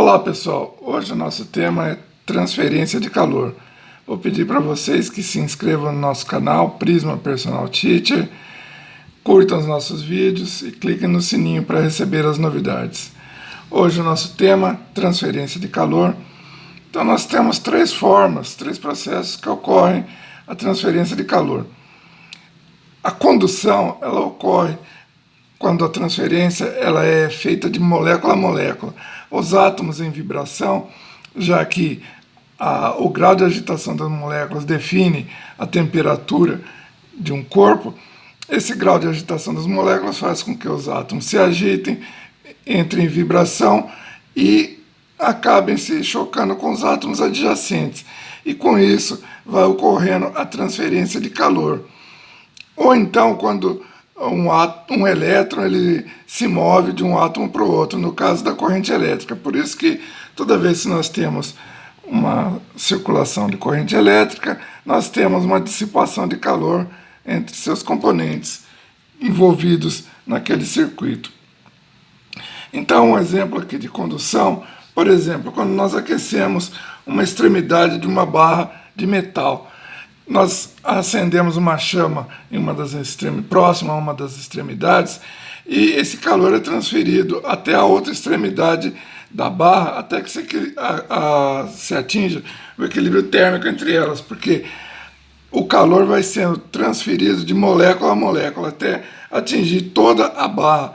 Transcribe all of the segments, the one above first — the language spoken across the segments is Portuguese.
Olá pessoal, hoje o nosso tema é transferência de calor. Vou pedir para vocês que se inscrevam no nosso canal Prisma Personal Teacher, curtam os nossos vídeos e cliquem no sininho para receber as novidades. Hoje o nosso tema, transferência de calor. Então nós temos três processos que ocorrem a transferência de calor. A condução, ela ocorre quando a transferência ela é feita de molécula a molécula. Os átomos em vibração, já que o grau de agitação das moléculas define a temperatura de um corpo, esse grau de agitação das moléculas faz com que os átomos se agitem, entrem em vibração e acabem se chocando com os átomos adjacentes. E com isso vai ocorrendo a transferência de calor. Ou então, quando um elétron ele se move de um átomo para o outro, no caso da corrente elétrica. Por isso que toda vez que nós temos uma circulação de corrente elétrica, nós temos uma dissipação de calor entre seus componentes envolvidos naquele circuito. Então, um exemplo aqui de condução, por exemplo, quando nós aquecemos uma extremidade de uma barra de metal, nós acendemos uma chama em próxima a uma das extremidades e esse calor é transferido até a outra extremidade da barra até que se atinja o equilíbrio térmico entre elas, porque o calor vai sendo transferido de molécula a molécula até atingir toda a barra.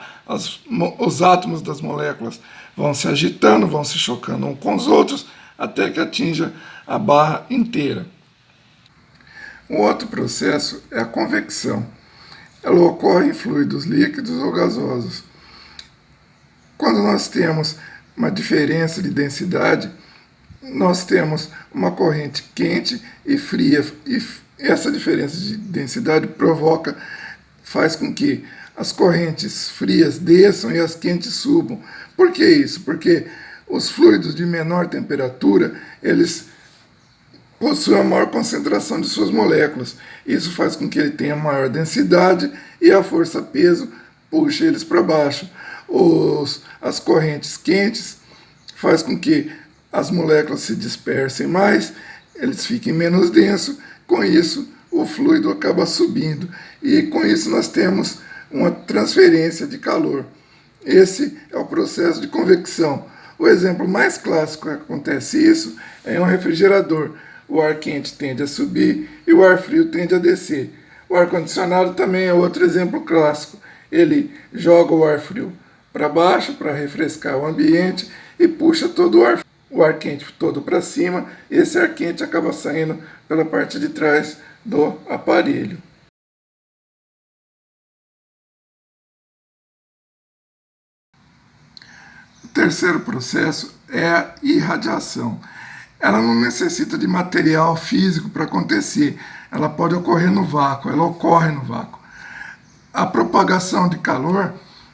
Os átomos das moléculas vão se agitando, vão se chocando uns com os outros até que atinja a barra inteira. O outro processo é a convecção. Ela ocorre em fluidos líquidos ou gasosos. Quando nós temos uma diferença de densidade, nós temos uma corrente quente e fria. E essa diferença de densidade faz com que as correntes frias desçam e as quentes subam. Por que isso? Porque os fluidos de menor temperatura, eles possui a maior concentração de suas moléculas. Isso faz com que ele tenha maior densidade e a força-peso puxe eles para baixo. As correntes quentes faz com que as moléculas se dispersem mais, eles fiquem menos densos, com isso o fluido acaba subindo. E com isso nós temos uma transferência de calor. Esse é o processo de convecção. O exemplo mais clássico que acontece isso é em um refrigerador. O ar quente tende a subir e o ar frio tende a descer. O ar-condicionado também é outro exemplo clássico. Ele joga o ar frio para baixo para refrescar o ambiente e puxa todo o ar quente todo para cima. E esse ar quente acaba saindo pela parte de trás do aparelho. O terceiro processo é a irradiação. Ela não necessita de material físico para acontecer, ela pode ocorrer no vácuo, ela ocorre no vácuo. A propagação de calor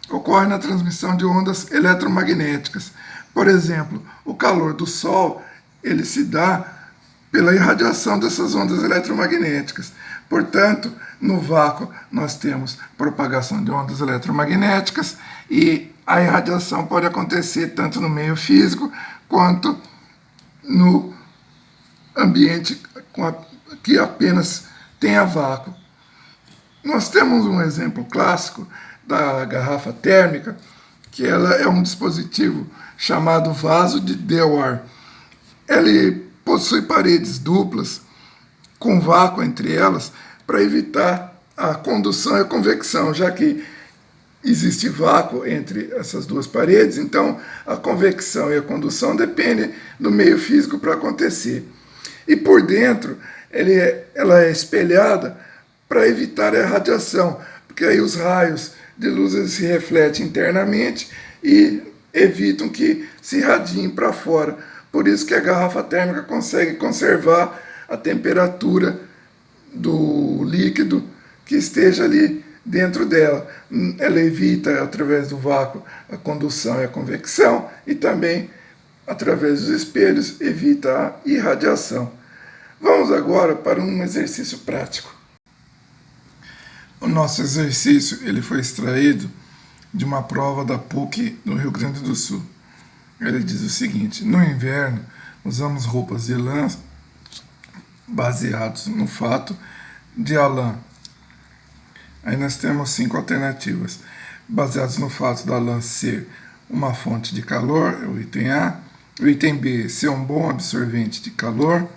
ocorre na transmissão de ondas eletromagnéticas. Por exemplo, o calor do Sol ele se dá pela irradiação dessas ondas eletromagnéticas. Portanto, no vácuo nós temos propagação de ondas eletromagnéticas e a irradiação pode acontecer tanto no meio físico quanto no ambiente que apenas tenha vácuo. Nós temos um exemplo clássico da garrafa térmica, que ela é um dispositivo chamado vaso de Dewar. Ele possui paredes duplas, com vácuo entre elas, para evitar a condução e a convecção, já que existe vácuo entre essas duas paredes, então a convecção e a condução dependem do meio físico para acontecer. E por dentro, ela é espelhada para evitar a radiação, porque aí os raios de luz se refletem internamente e evitam que se irradiem para fora. Por isso que a garrafa térmica consegue conservar a temperatura do líquido que esteja ali dentro dela. Ela evita, através do vácuo, a condução e a convecção e também, através dos espelhos, evita a irradiação. Vamos agora para um exercício prático. O nosso exercício ele foi extraído de uma prova da PUC no Rio Grande do Sul. Ele diz o seguinte: no inverno usamos roupas de lã baseados no fato de a lã. Aí nós temos 5 alternativas. Baseados no fato da lã ser uma fonte de calor, é o item A. O item B, ser um bom absorvente de calor.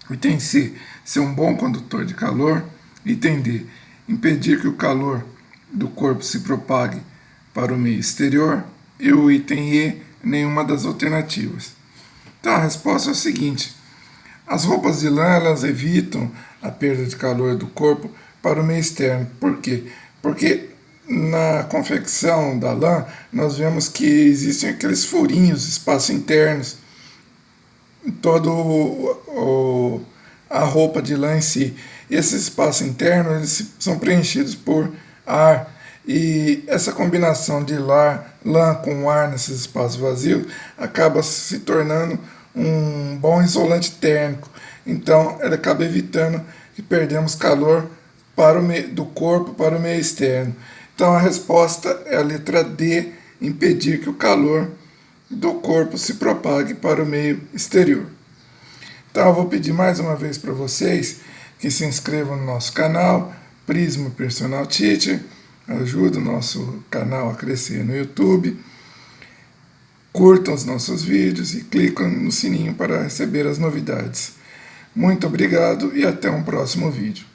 O item C, ser um bom condutor de calor. Item D, impedir que o calor do corpo se propague para o meio exterior. E o item E, nenhuma das alternativas. Então a resposta é o seguinte: as roupas de lã elas evitam a perda de calor do corpo para o meio externo. Por quê? Porque na confecção da lã nós vemos que existem aqueles furinhos, espaços internos, em todo a roupa de lã em si. E esses espaços internos eles são preenchidos por ar. E essa combinação de lã com ar nesses espaços vazios acaba se tornando um bom isolante térmico. Então, ela acaba evitando que perdemos calor para o meio, do corpo para o meio externo. Então, a resposta é a letra D, impedir que o calor do corpo se propague para o meio exterior. Então, eu vou pedir mais uma vez para vocês que se inscrevam no nosso canal, Prisma Personal Teacher, ajuda o nosso canal a crescer no YouTube. Curtam os nossos vídeos e clicam no sininho para receber as novidades. Muito obrigado e até um próximo vídeo.